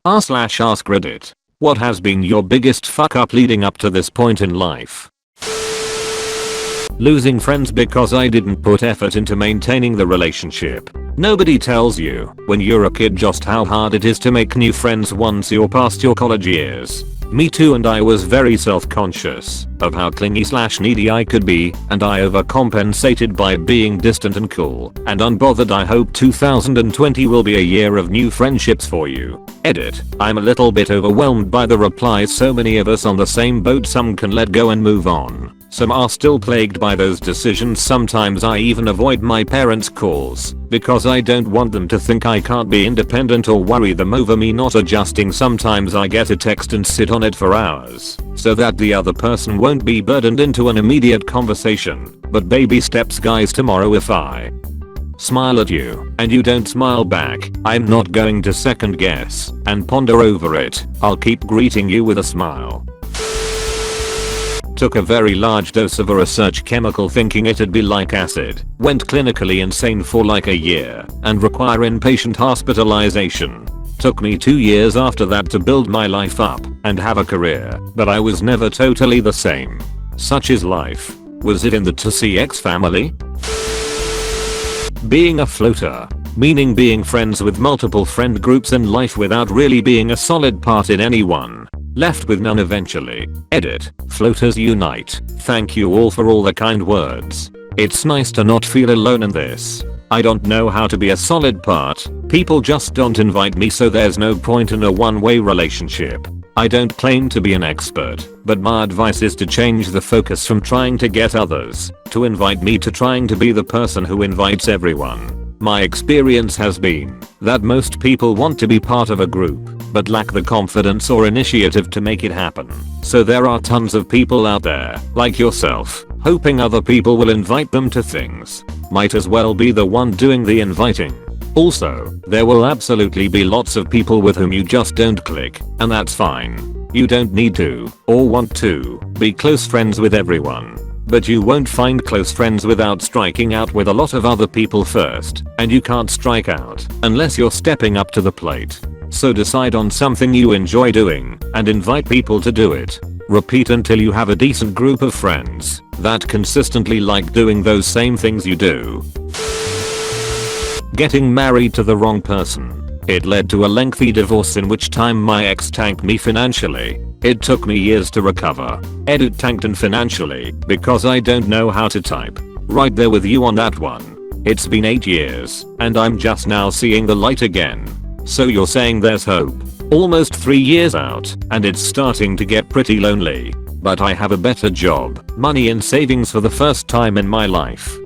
r/AskReddit. What has been your biggest fuck up leading up to this point in life? Losing friends because I didn't put effort into maintaining the relationship. Nobody tells you when you're a kid just how hard it is to make new friends once you're past your college years. Me too, and I was very self-conscious of how clingy/needy I could be, and I overcompensated by being distant and cool and unbothered. I hope 2020 will be a year of new friendships for you. Edit. I'm a little bit overwhelmed by the replies. So many of us on the same boat. Some can let go and move on. Some are still plagued by those decisions. Sometimes I even avoid my parents' calls because I don't want them to think I can't be independent or worry them over me not adjusting. Sometimes I get a text and sit on it for hours so that the other person won't be burdened into an immediate conversation. But baby steps, guys. Tomorrow if I smile at you and you don't smile back, I'm not going to second guess and ponder over it. I'll keep greeting you with a smile. Took a very large dose of a research chemical thinking it'd be like acid. Went clinically insane for like a year and require inpatient hospitalization. Took me 2 years after that to build my life up and have a career, but I was never totally the same. Such is life. Was it in the TCX family? Being a floater, meaning being friends with multiple friend groups in life without really being a solid part in any one. Left with none eventually. Edit. Floaters unite. Thank you all for all the kind words. It's nice to not feel alone in this. I don't know how to be a solid part. People just don't invite me, so there's no point in a one-way relationship. I don't claim to be an expert, but my advice is to change the focus from trying to get others to invite me to trying to be the person who invites everyone. My experience has been that most people want to be part of a group but lack the confidence or initiative to make it happen. So there are tons of people out there, like yourself, hoping other people will invite them to things. Might as well be the one doing the inviting. Also, there will absolutely be lots of people with whom you just don't click, and that's fine. You don't need to, or want to, be close friends with everyone. But you won't find close friends without striking out with a lot of other people first, and you can't strike out unless you're stepping up to the plate. So decide on something you enjoy doing and invite people to do it. Repeat until you have a decent group of friends that consistently like doing those same things you do. Getting married to the wrong person. It led to a lengthy divorce in which time my ex tanked me financially. It took me years to recover. Edit. Tanked and financially because I don't know how to type. Right there with you on that one. It's been 8 years and I'm just now seeing the light again. So you're saying there's hope? Almost 3 years out and it's starting to get pretty lonely. But I have a better job, money and savings for the first time in my life.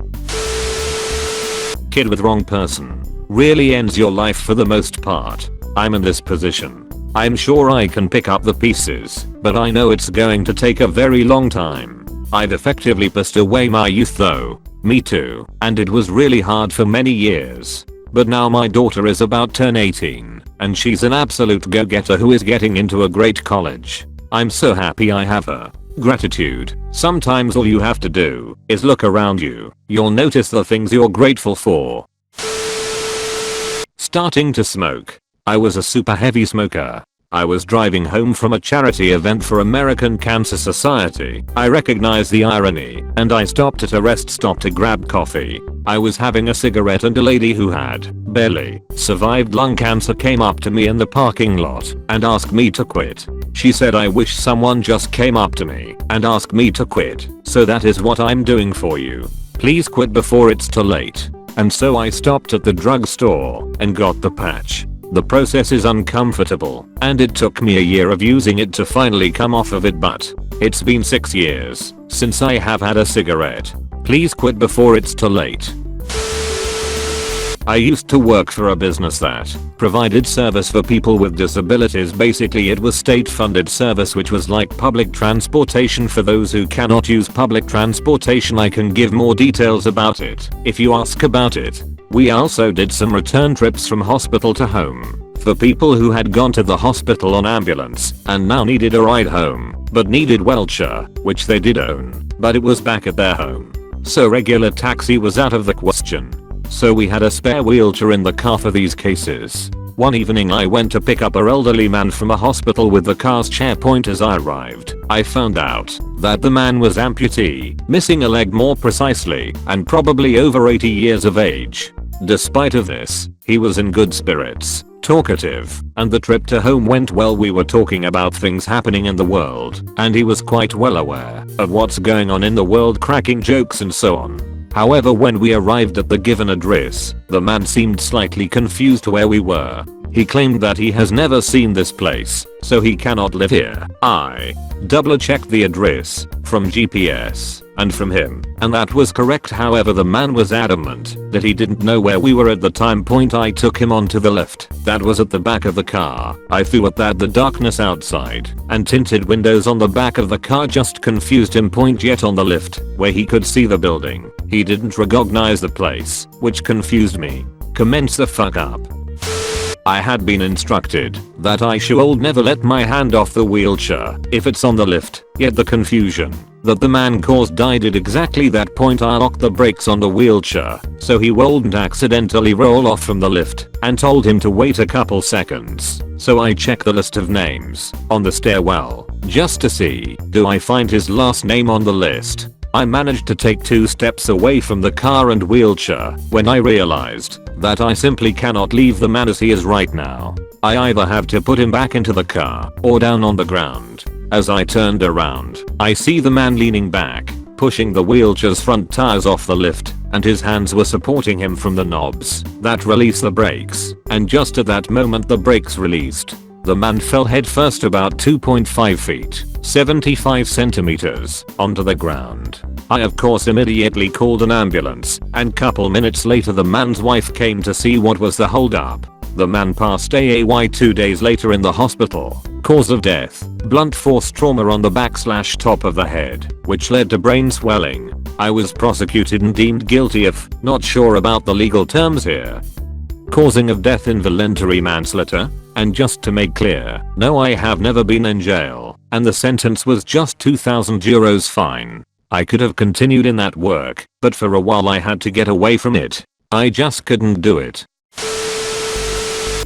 Kid with wrong person. Really ends your life for the most part. I'm in this position. I'm sure I can pick up the pieces, but I know it's going to take a very long time. I've effectively pissed away my youth though. Me too. And it was really hard for many years. But now my daughter is about to turn 18 and she's an absolute go-getter who is getting into a great college. I'm so happy I have her. Gratitude. Sometimes all you have to do is look around you. You'll notice the things you're grateful for. Starting to smoke. I was a super heavy smoker. I was driving home from a charity event for American Cancer Society. I recognized the irony and I stopped at a rest stop to grab coffee. I was having a cigarette and a lady who had barely survived lung cancer came up to me in the parking lot and asked me to quit. She said, I wish someone just came up to me and asked me to quit. So that is what I'm doing for you. Please quit before it's too late. And so I stopped at the drugstore and got the patch. The process is uncomfortable and it took me a year of using it to finally come off of it, but it's been 6 years since I have had a cigarette. Please quit before it's too late. I used to work for a business that provided service for people with disabilities. Basically it was state funded service which was like public transportation for those who cannot use public transportation. I can give more details about it if you ask about it. We also did some return trips from hospital to home for people who had gone to the hospital on ambulance and now needed a ride home but needed wheelchair, which they did own, but it was back at their home. So regular taxi was out of the question. So we had a spare wheelchair in the car for these cases. One evening I went to pick up an elderly man from a hospital with the car's SharePoint. As I arrived, I found out that the man was amputee, missing a leg more precisely, and probably over 80 years of age. Despite of this, he was in good spirits, talkative, and the trip to home went well. We were talking about things happening in the world, and he was quite well aware of what's going on in the world, cracking jokes and so on. However, when we arrived at the given address, the man seemed slightly confused where we were. He claimed that he has never seen this place, so he cannot live here. I double checked the address from GPS and from him, and that was correct. However, the man was adamant that he didn't know where we were at the time. I took him onto the lift that was at the back of the car. I thought that the darkness outside and tinted windows on the back of the car just confused him. Yet on the lift, where he could see the building, he didn't recognize the place, which confused me. Commence the fuck up. I had been instructed that I should never let my hand off the wheelchair if it's on the lift, yet the confusion that the man caused died at exactly that point. I locked the brakes on the wheelchair so he wouldn't accidentally roll off from the lift and told him to wait a couple seconds. So I checked the list of names on the stairwell just to see, do I find his last name on the list? I managed to take 2 steps away from the car and wheelchair when I realized that I simply cannot leave the man as he is right now. I either have to put him back into the car or down on the ground. As I turned around, I see the man leaning back, pushing the wheelchair's front tires off the lift, and his hands were supporting him from the knobs that release the brakes, and just at that moment the brakes released. The man fell headfirst about 2.5 feet, 75 centimeters, onto the ground. I of course immediately called an ambulance, and couple minutes later the man's wife came to see what was the holdup. The man passed AAY 2 days later in the hospital. Cause of death, blunt force trauma on the back/top of the head, which led to brain swelling. I was prosecuted and deemed guilty of, not sure about the legal terms here, causing of death, involuntary manslaughter. And just to make clear, no, I have never been in jail, and the sentence was just €2,000 fine. I could have continued in that work, but for a while I had to get away from it. I just couldn't do it.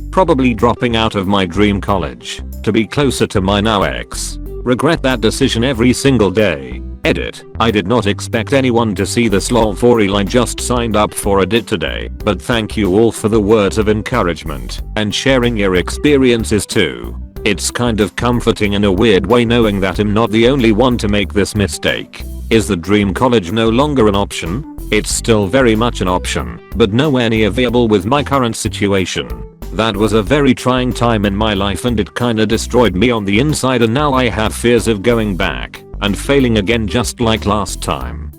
Probably dropping out of my dream college to be closer to my now ex. Regret that decision every single day. Edit. I did not expect anyone to see this lol for real. I just signed up for Reddit today, but thank you all for the words of encouragement and sharing your experiences too. It's kind of comforting in a weird way knowing that I'm not the only one to make this mistake. Is the dream college no longer an option? It's still very much an option, but nowhere near viable with my current situation. That was a very trying time in my life and it kinda destroyed me on the inside, and now I have fears of going back and failing again just like last time.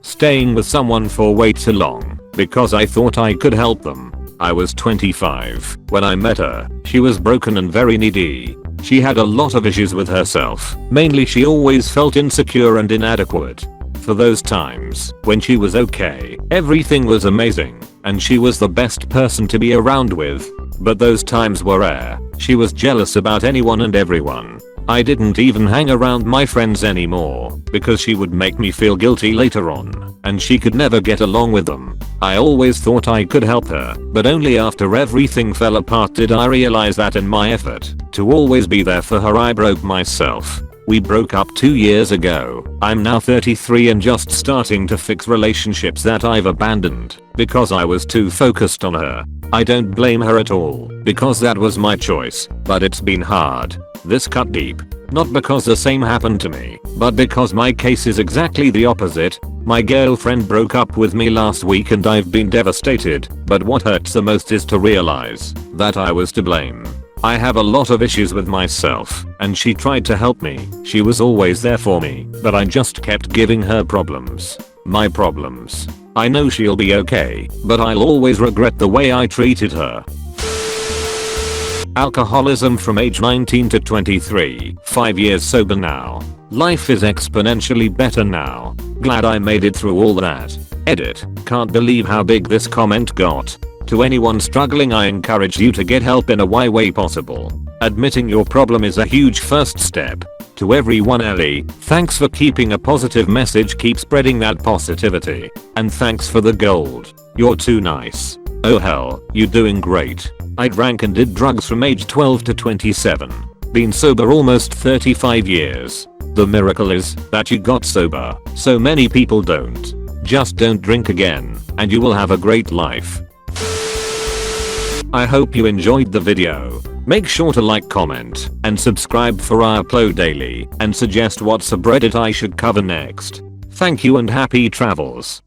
Staying with someone for way too long because I thought I could help them. I was 25 when I met her. She was broken and very needy. She had a lot of issues with herself. Mainly she always felt insecure and inadequate. For those times when she was okay, everything was amazing, and she was the best person to be around with. But those times were rare. She was jealous about anyone and everyone. I didn't even hang around my friends anymore because she would make me feel guilty later on, and she could never get along with them. I always thought I could help her, but only after everything fell apart did I realize that in my effort to always be there for her I broke myself. We broke up 2 years ago. I'm now 33 and just starting to fix relationships that I've abandoned because I was too focused on her. I don't blame her at all because that was my choice, but it's been hard. This cut deep. Not because the same happened to me, but because my case is exactly the opposite. My girlfriend broke up with me last week and I've been devastated, but what hurts the most is to realize that I was to blame. I have a lot of issues with myself, and she tried to help me. She was always there for me, but I just kept giving her problems. My problems. I know she'll be okay, but I'll always regret the way I treated her. Alcoholism from age 19 to 23, 5 years sober now. Life is exponentially better now. Glad I made it through all that. Edit. Can't believe how big this comment got. To anyone struggling, I encourage you to get help in a way possible. Admitting your problem is a huge first step. To everyone, Ellie, thanks for keeping a positive message, keep spreading that positivity. And thanks for the gold. You're too nice. Oh hell, you doing great. I drank and did drugs from age 12 to 27. Been sober almost 35 years. The miracle is that you got sober. So many people don't. Just don't drink again, and you will have a great life. I hope you enjoyed the video. Make sure to like, comment, and subscribe for I upload daily, and suggest what subreddit I should cover next. Thank you and happy travels.